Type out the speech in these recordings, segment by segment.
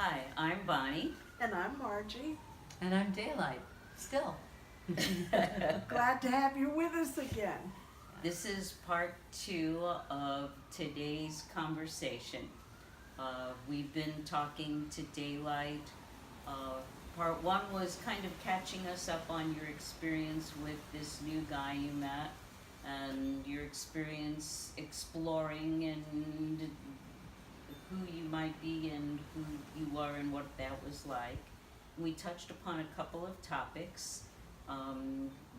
Hi, I'm Bonnie. And I'm Margie. And I'm Daylight, still. Glad to have you with us again. This is part 2 of today's conversation. We've been talking to Daylight. Part 1 was kind of catching us up on your experience with this new guy you met and your experience exploring and who you might be and who you are and what that was like. We touched upon a couple of topics.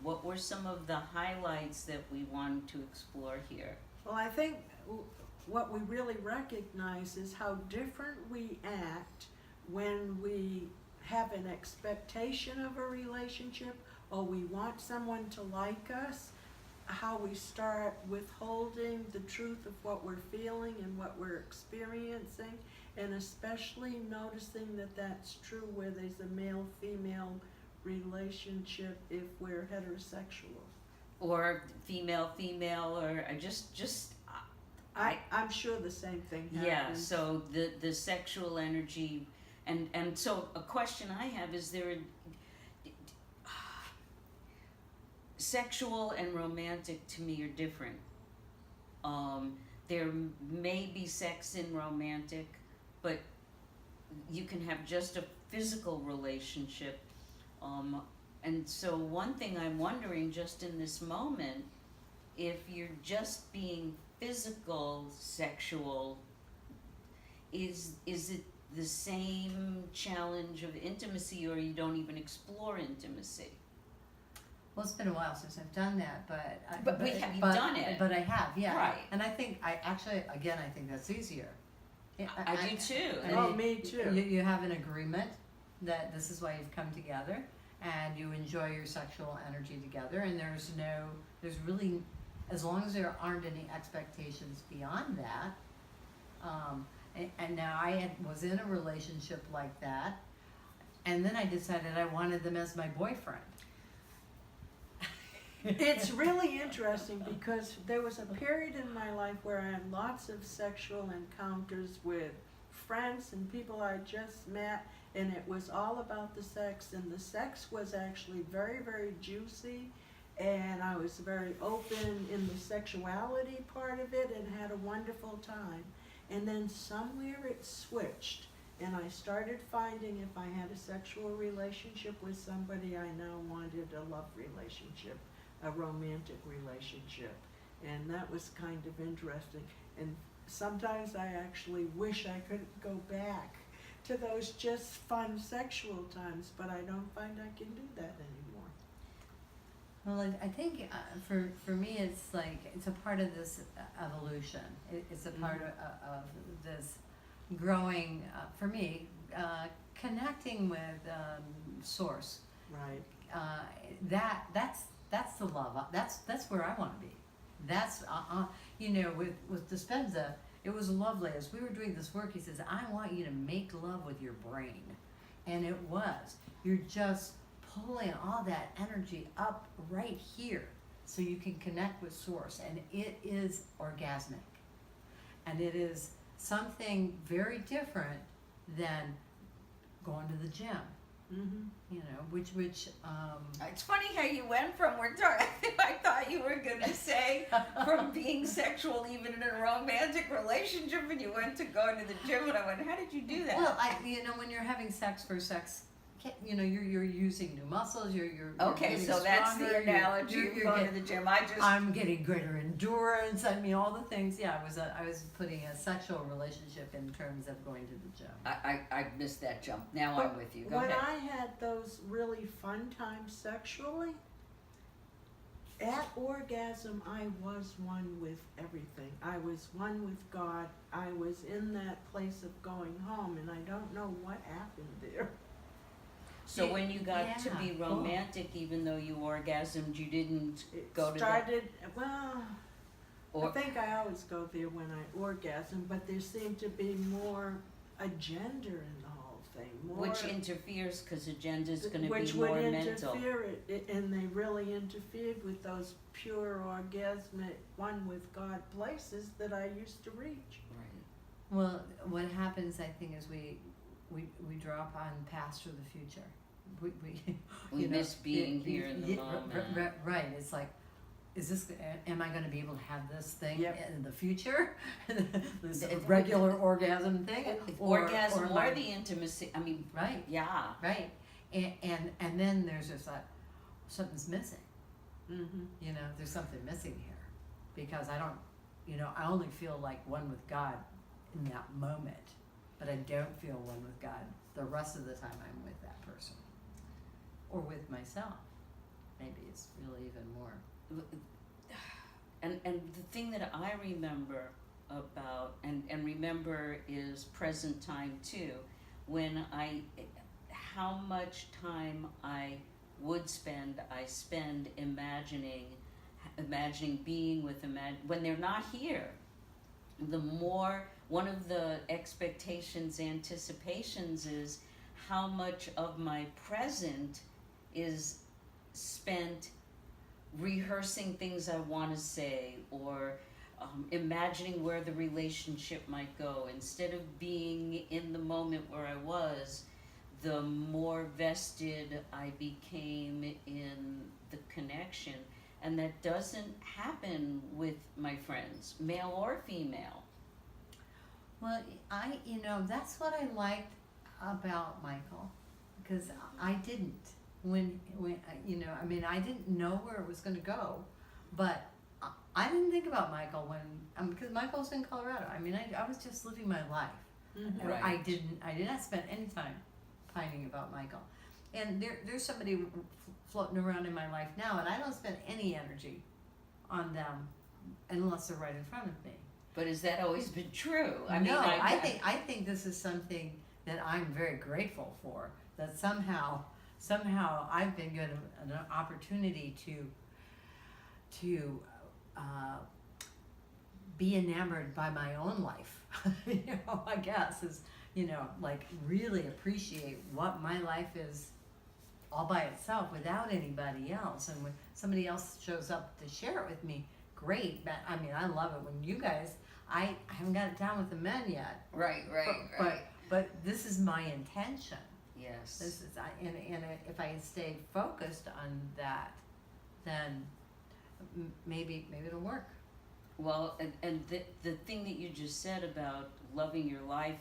What were some of the highlights that we wanted to explore here? Well, I think what we really recognize is how different we act when we have an expectation of a relationship or we want someone to like us, how we start withholding the truth of what we're feeling and what we're experiencing, and especially noticing that that's true where there's a male-female relationship if we're heterosexual. Or female, or I'm sure the same thing happens. Yeah, so the sexual energy, and so a question I have is there sexual and romantic to me are different. There may be sex in romantic, but you can have just a physical relationship. And so one thing I'm wondering just in this moment, if you're just being physical, sexual, is it the same challenge of intimacy, or you don't even explore intimacy? Well, it's been a while since I've done that, but You've done it. But I have, yeah. Right. And I think I think that's easier. I do too. Me too. You have an agreement that this is why you've come together, and you enjoy your sexual energy together, and there's really, as long as there aren't any expectations beyond that. And now I was in a relationship like that, and then I decided I wanted them as my boyfriend. It's really interesting because there was a period in my life where I had lots of sexual encounters with friends and people I just met, and it was all about the sex, and the sex was actually very, very juicy, and I was very open in the sexuality part of it and had a wonderful time. And then somewhere it switched, and I started finding if I had a sexual relationship with somebody, I now wanted a love relationship, a romantic relationship, and that was kind of interesting. And sometimes I actually wish I could go back to those just fun sexual times, but I don't find I can do that anymore. Well, I think for me, it's like it's a part of this evolution. It's a part of this growing. For me, connecting with Source. Right. That's the love. That's where I want to be. That's with Dispenza, it was lovely. As we were doing this work, he says, "I want you to make love with your brain," and it was. You're just pulling all that energy up right here, so you can connect with Source, and it is orgasmic, and it is something very different than going to the gym. Mm-hmm. Which It's funny how you went from I thought you were gonna say from being sexual even in a romantic relationship, and you went to going to the gym, and I went, how did you do that? well, when you're having sex for sex, you're using new muscles. You're Okay, getting so that's the stronger, analogy of going to the gym. I'm getting greater endurance. I mean, all the things. Yeah, I was putting a sexual relationship in terms of going to the gym. I missed that jump. Now I'm with you. Go When ahead. I had those really fun times sexually, at orgasm, I was one with everything. I was one with God. I was in that place of going home, and I don't know what happened there. So when you got to be cool. romantic, even though you orgasmed, you didn't go to I think I always go there when I orgasm, but there seemed to be more agenda in the whole thing. which interferes because agenda's going to be which more would mental. interfere and they really interfered with those pure orgasmic one with God places that I used to reach. Right. Well, what happens, I think, is we drop on past or the future. We you know, miss being here in the moment. Right. It's like, is this? Am I going to be able to have this thing Yep. in the future? This regular orgasm thing, Orgasm am I- or the intimacy. I mean, right, yeah. right, and then there's just like something's missing. Mm-hmm. You know, there's something missing here, because I don't, you know, I only feel like one with God in that moment, but I don't feel one with God the rest of the time I'm with that person, or with myself. Maybe it's really even more. And the thing that I remember about, and remember is present time too, when how much time I spend imagining being with when they're not here. The more, one of the anticipations is how much of my present is spent rehearsing things I want to say, or imagining where the relationship might go. Instead of being in the moment where I was, the more vested I became in the connection. And that doesn't happen with my friends, male or female. Well, you know, that's what I liked about Michael, because I didn't. When you know, I mean, I didn't know where it was going to go, but I didn't think about Michael when, because Michael's in Colorado. I mean, I was just living my life. Mm-hmm. Right. I did not spend any time pining about Michael. And there's somebody floating around in my life now, and I don't spend any energy on them unless they're right in front of me. But has that always been true? I think this is something that I'm very grateful for. That somehow I've been given an opportunity to be enamored by my own life. You know, I guess is, you know, like really appreciate what my life is all by itself without anybody else. And when somebody else shows up to share it with me, great. But I mean, I love it when you guys. I haven't got it down with the men yet. Right. But this is my intention. Yes. This is and if I stay focused on that, then maybe it'll work. Well, and the thing that you just said about loving your life,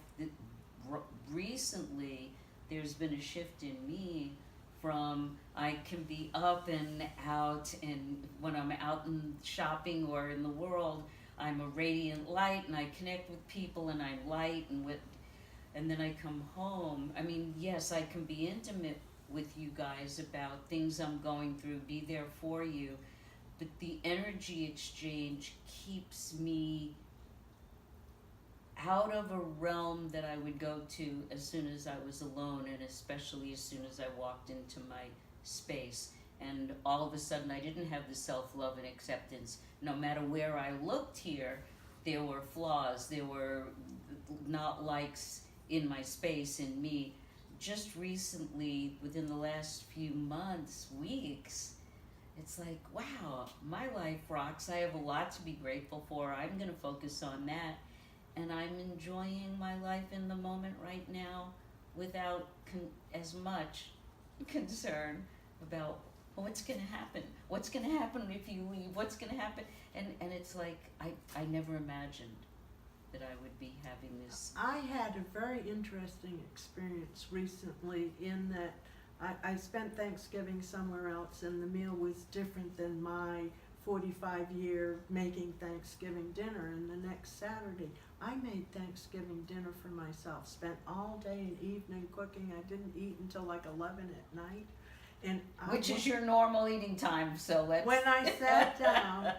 recently there's been a shift in me from I can be up and out, and when I'm out and shopping or in the world, I'm a radiant light and I connect with people and I'm light, and then I come home. I mean, yes, I can be intimate with you guys about things I'm going through, be there for you, but the energy exchange keeps me out of a realm that I would go to as soon as I was alone, and especially as soon as I walked into my space. And all of a sudden I didn't have the self-love and acceptance. No matter where I looked here, there were flaws, there were not likes in my space, in me. Just recently, within the last few months, weeks, it's like, wow, my life rocks. I have a lot to be grateful for. I'm going to focus on that. And I'm enjoying my life in the moment right now without as much concern about what's going to happen. What's going to happen if you leave? What's going to happen? And it's like, I never imagined that I would be having this. I had a very interesting experience recently in that I spent Thanksgiving somewhere else, and the meal was different than my 45-year making Thanksgiving dinner. And the next Saturday, I made Thanksgiving dinner for myself, spent all day and evening cooking. I didn't eat until like 11 at night. And Which is your normal eating time, so let's... When I sat down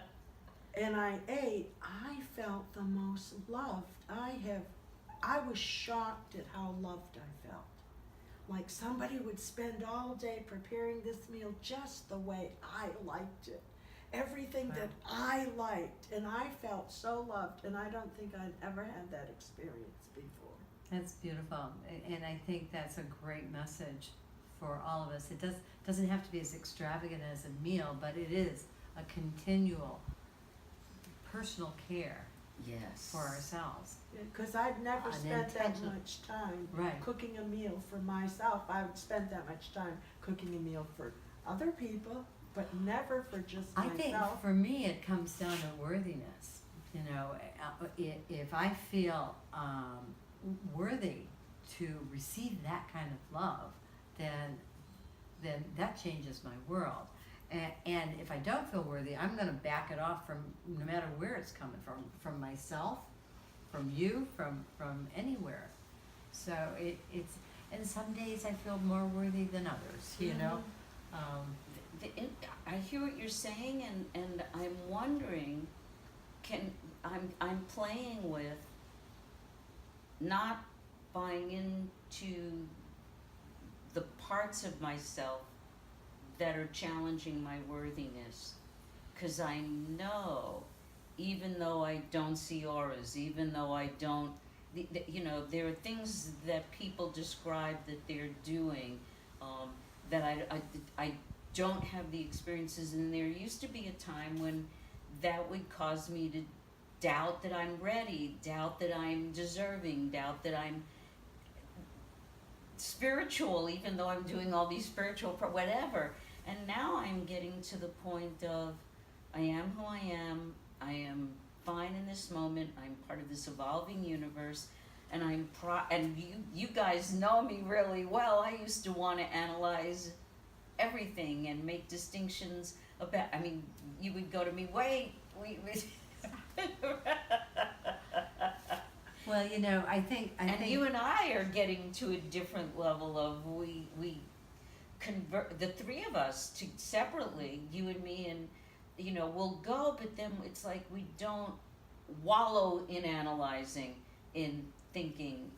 and I ate, I felt the most loved. I was shocked at how loved I felt. Like somebody would spend all day preparing this meal just the way I liked it. Everything that I liked, and I felt so loved, and I don't think I'd ever had that experience before. That's beautiful, and I think that's a great message for all of us. It doesn't have to be as extravagant as a meal, but it is a continual personal care Yes. for ourselves. Because I'd never An spent that intentional- much time Right. cooking a meal for myself. I would spend that much time cooking a meal for other people, but never for just I myself. think for me it comes down to worthiness. You know, if I feel worthy to receive that kind of love, then that changes my world. And if I don't feel worthy, I'm going to back it off from no matter where it's coming from myself, from you, from anywhere. So it's and some days I feel more worthy than others. You know. I hear what you're saying, and I'm wondering, I'm playing with not buying into the parts of myself that are challenging my worthiness, because I know, even though I don't see auras, even though I don't, you know, there are things that people describe that they're doing that I don't have the experiences, and there used to be a time when that would cause me to doubt that I'm ready, doubt that I'm deserving, doubt that I'm spiritual, even though I'm doing all these spiritual whatever. And now I'm getting to the point of I am who I am fine in this moment, I'm part of this evolving universe, and and you guys know me really well. I used to want to analyze everything and make distinctions about, I mean, you would go to me, wait. Well, you know, I think You and I are getting to a different level of we convert, the three of us to separately, you and me, and you know, we'll go, but then it's like we don't wallow in analyzing, in thinking,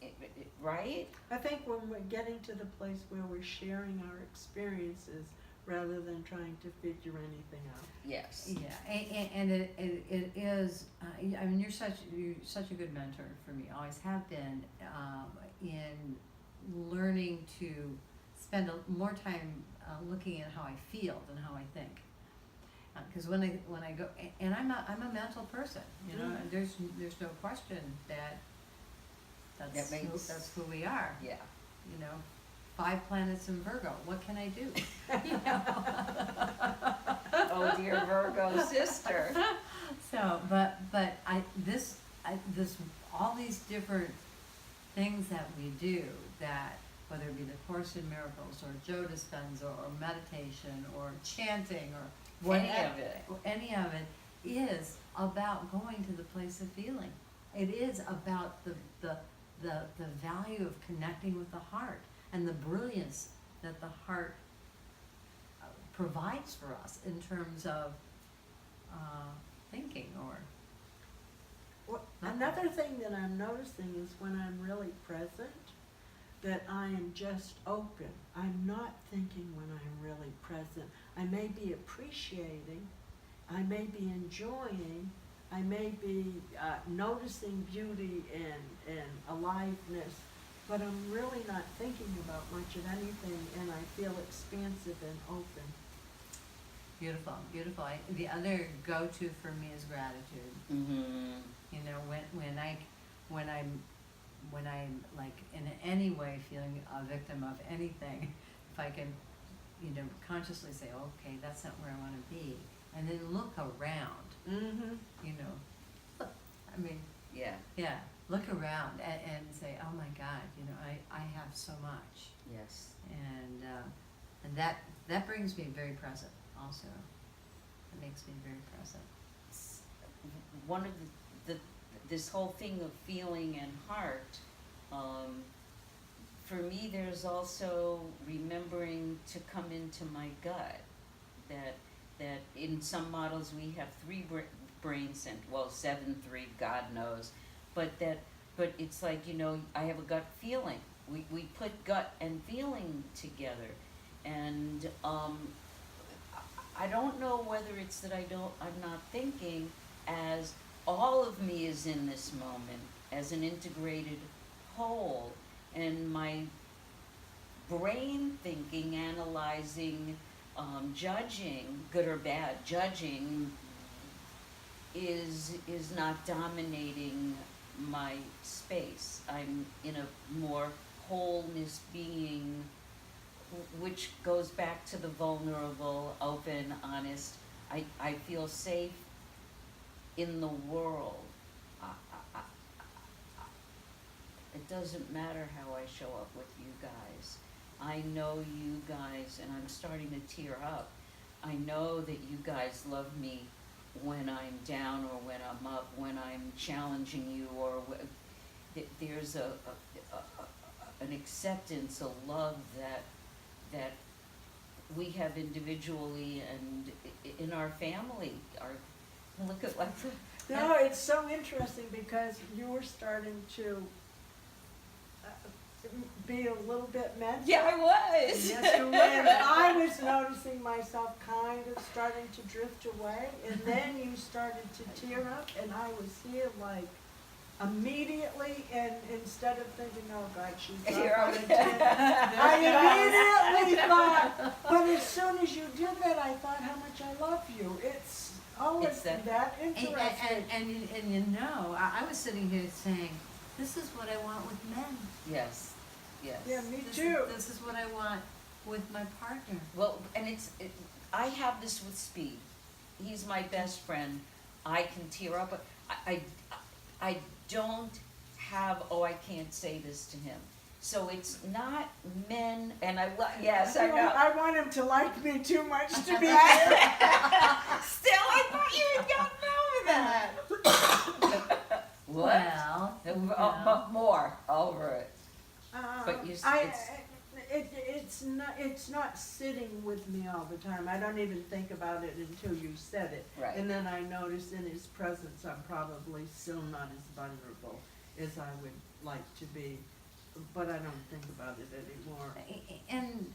right? I think when we're getting to the place where we're sharing our experiences rather than trying to figure anything out. Yes. Yeah, and it is. I mean, you're such a good mentor for me. Always have been in learning to spend more time looking at how I feel than how I think. Because when I go, and I'm a mental person. You know, there's no question that's who we are. Yeah. You know, 5 planets in Virgo. What can I do? You know. Oh dear Virgo sister. So, but this all these different things that we do, that whether it be the Course in Miracles or Joe Dispenza or meditation or chanting or any of it is about going to the place of feeling. It is about the value of connecting with the heart and the brilliance that the heart provides for us in terms of thinking or. Well, another thing that I'm noticing is when I'm really present, that I am just open. I'm not thinking when I'm really present. I may be appreciating, I may be enjoying, I may be noticing beauty and aliveness, but I'm really not thinking about much of anything, and I feel expansive and open. Beautiful, beautiful. The other go-to for me is gratitude. Mm-hmm. You know, when I'm like in any way feeling a victim of anything, if I can, you know, consciously say, okay, that's not where I want to be, and then look around. Mm-hmm. You know, look, I mean, Yeah. look around and say, oh my God, you know, I have so much, Yes. and that brings me very present. Also, it makes me very present. One of this whole thing of feeling and heart, for me, there's also remembering to come into my gut. That in some models we have 3 brain centers, well, 7, 3, God knows, but it's like, you know, I have a gut feeling. We put gut and feeling together, and I don't know whether it's that I'm not thinking, as all of me is in this moment as an integrated whole, and my brain thinking, analyzing, judging, good or bad, judging is not dominating my space. I'm in a more wholeness being, which goes back to the vulnerable, open, honest. I feel safe in the world. It doesn't matter how I show up with you guys. I know you guys, and I'm starting to tear up. I know that you guys love me when I'm down or when I'm up, when I'm challenging you, or there's an acceptance, a love that we have individually and in our family. Look at like No, it's so interesting because you were starting to be a little bit mental. Yeah, I was. Yes, you were. And I was noticing myself kind of starting to drift away, and then you started to tear up, and I was here like immediately, and instead of thinking, oh God, she's Here up on I a 10, I immediately thought, but as soon as you did that, I thought how much I love you. It's always It's that- that interesting. And you know, I was sitting here saying, this is what I want with men. Yes, yes. Yeah, me This too. This is what I want with my partner. Well, and I have this with Speed. He's my best friend. I can tear up. I don't have, oh, I can't say this to him. So it's not men, and yes, I know. I want him to like me too much to be Still, I thought you would not know that. Well, But more over it. But you, it's not sitting with me all the time. I don't even think about it until you said it. Right. And then I notice in his presence I'm probably still not as vulnerable as I would like to be. But I don't think about it anymore. and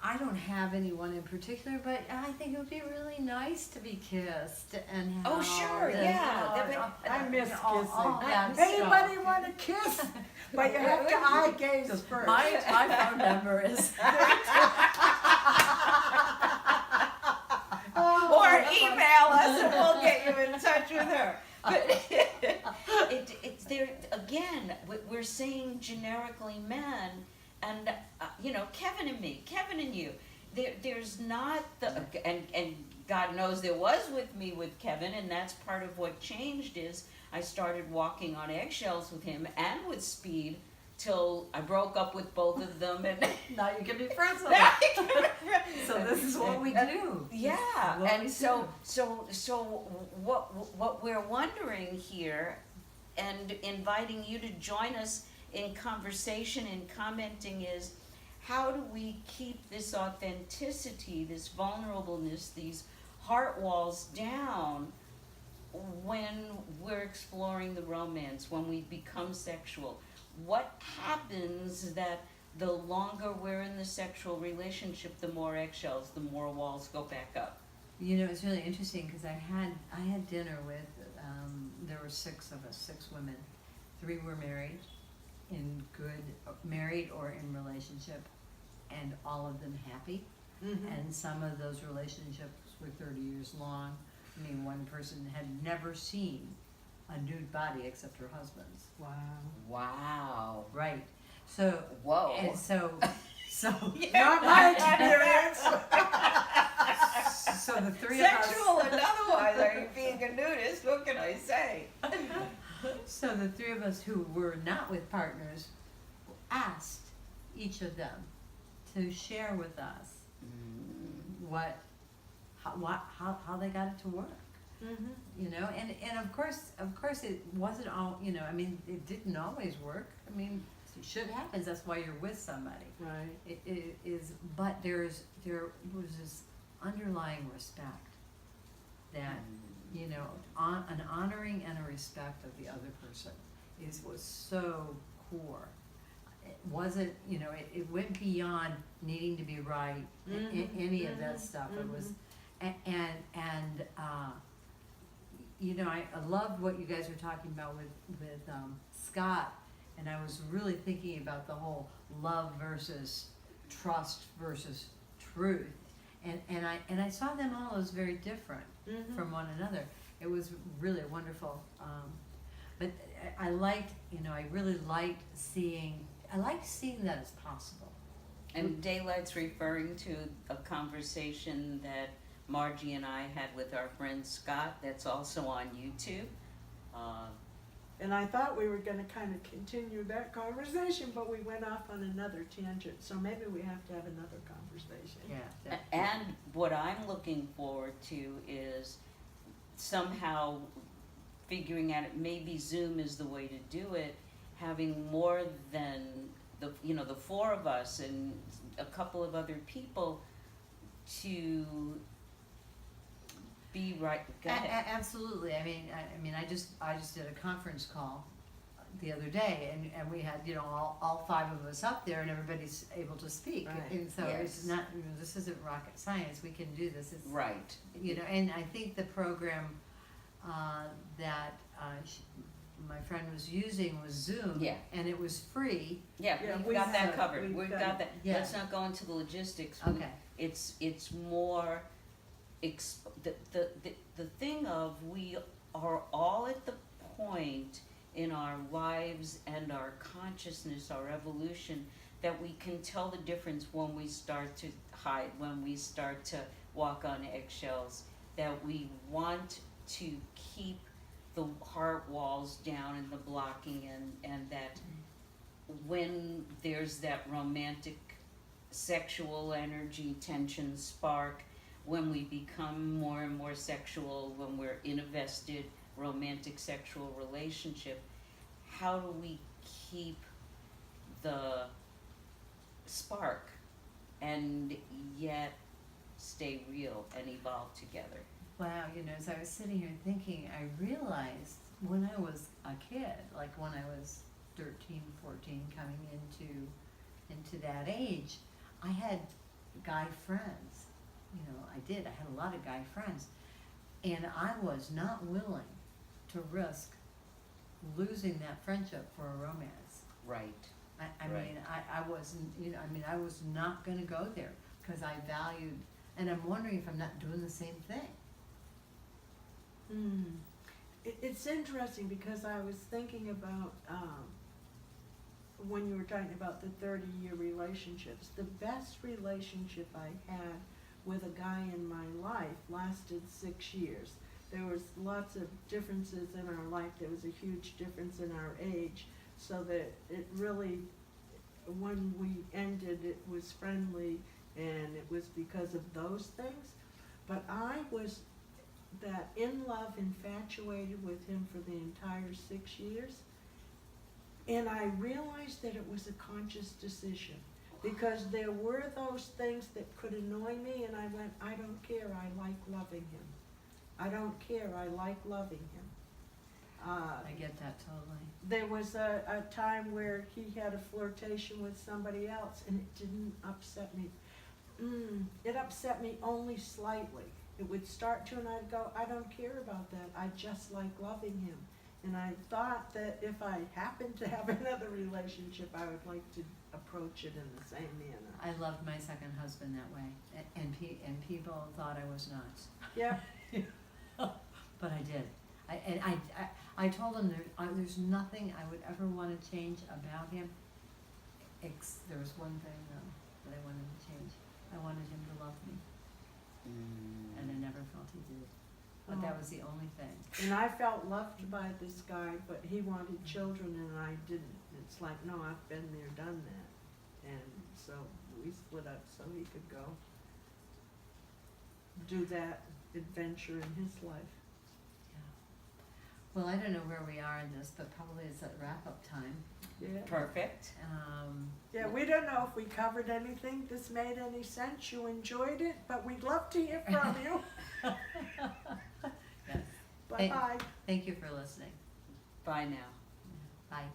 I don't have anyone in particular, but I think it would be really nice to be kissed and have Oh, sure, yeah. I miss all kissing. that Anybody stuff. want to kiss? But you have to eye gaze first. My phone number is Or email us and we'll get you in touch with her. But there again, we're saying generically men, and Kevin and me, Kevin and you. There's not and God knows there was with me with Kevin, and that's part of what changed is I started walking on eggshells with him and with Speed till I broke up with both of them, and now you can be friends with them. So this is what we do. Yeah, and so what we're wondering here, and inviting you to join us in conversation and commenting is, how do we keep this authenticity, this vulnerableness, these heart walls down when we're exploring the romance, when we become sexual? What happens that the longer we're in the sexual relationship, the more eggshells, the more walls go back up? You know, it's really interesting because I had dinner with, there were 6 of us, 6 women. 3 were married, married or in relationship, and all of them happy. Mm-hmm. And some of those relationships were 30 years long. I mean, one person had never seen a nude body except her husband's. Wow. Wow. Right. So, Whoa. and so Not my experience. so the 3 Sexual of us, and otherwise, are you being a nudist? What can I say? so the 3 of us who were not with partners asked each of them to share with us how they got it to work. Mm-hmm. You know, and of course it wasn't all, you know, I mean, it didn't always work. I mean, shit happens, that's why you're with somebody. Right. It is, but there was this underlying respect that, you know, an honoring and a respect of the other person was so core. It wasn't, you know, it went beyond needing to be right, any of that stuff. It was, and you know, I loved what you guys were talking about with Scott, and I was really thinking about the whole love versus trust versus truth, and I saw them all as very different from one another. It was really wonderful. But I liked, I really liked seeing that as possible. And daylight's referring to a conversation that Margie and I had with our friend Scott, that's also on YouTube. And I thought we were gonna kind of continue that conversation, but we went off on another tangent, so maybe we have to have another conversation. Yeah. And what I'm looking forward to is somehow figuring out, maybe Zoom is the way to do it, having more than the four of us and a couple of other people to be right. Go ahead. Absolutely. I mean, I just did a conference call the other day, and we had all five of us up there, and everybody's able to speak. Right. And so Yes. it's not, this isn't rocket science. We can do this. It's, Right. And I think the program that my friend was using was Zoom. Yeah. And it was free. Yeah, Yeah, we've we got that have- covered. we've We've got got it. that. Yeah. Let's not go into the logistics. Okay. It's more the thing of, we are all at the point in our lives and our consciousness, our evolution, that we can tell the difference when we start to hide, when we start to walk on eggshells, that we want to keep the heart walls down and the blocking, and that when there's that romantic sexual energy, tension, spark, when we become more and more sexual, when we're in a vested romantic sexual relationship, how do we keep the spark and yet stay real and evolve together? Wow, as I was sitting here thinking, I realized when I was a kid, like when I was 13, 14, coming into that age, I had guy friends. I did. I had a lot of guy friends. And I was not willing to risk losing that friendship for a romance. Right. I Right. mean, I wasn't, I was not going to go there because I valued, and I'm wondering if I'm not doing the same thing. It's interesting because I was thinking about when you were talking about the 30-year relationships. The best relationship I had with a guy in my life lasted 6 years. There was lots of differences in our life. There was a huge difference in our age, so that it really, when we ended, it was friendly, and it was because of those things. But I was that in love, infatuated with him for the entire 6 years. And I realized that it was a conscious decision, because there were those things that could annoy me, and I went, I don't care, I like loving him. I don't care, I like loving him. I get that totally. There was a time where he had a flirtation with somebody else, and it didn't upset me. It upset me only slightly. It would start to, and I'd go, I don't care about that, I just like loving him. And I thought that if I happened to have another relationship, I would like to approach it in the same manner. I loved my second husband that way, and people thought I was nuts. Yeah. But I did. I told him there's nothing I would ever want to change about him. There was one thing though that I wanted to change. I wanted him to love me, and I never felt he did. But that was the only thing. And I felt loved by this guy, but he wanted children and I didn't. It's like, no, I've been there, done that. And so we split up so he could go do that adventure in his life. Well, I don't know where we are in this, but probably it's at wrap-up time. Yeah. Perfect. Yeah, we don't know if we covered anything, this made any sense, you enjoyed it, but we'd love to hear from you. Yes. Bye-bye. Thank you for listening. Bye now. Bye.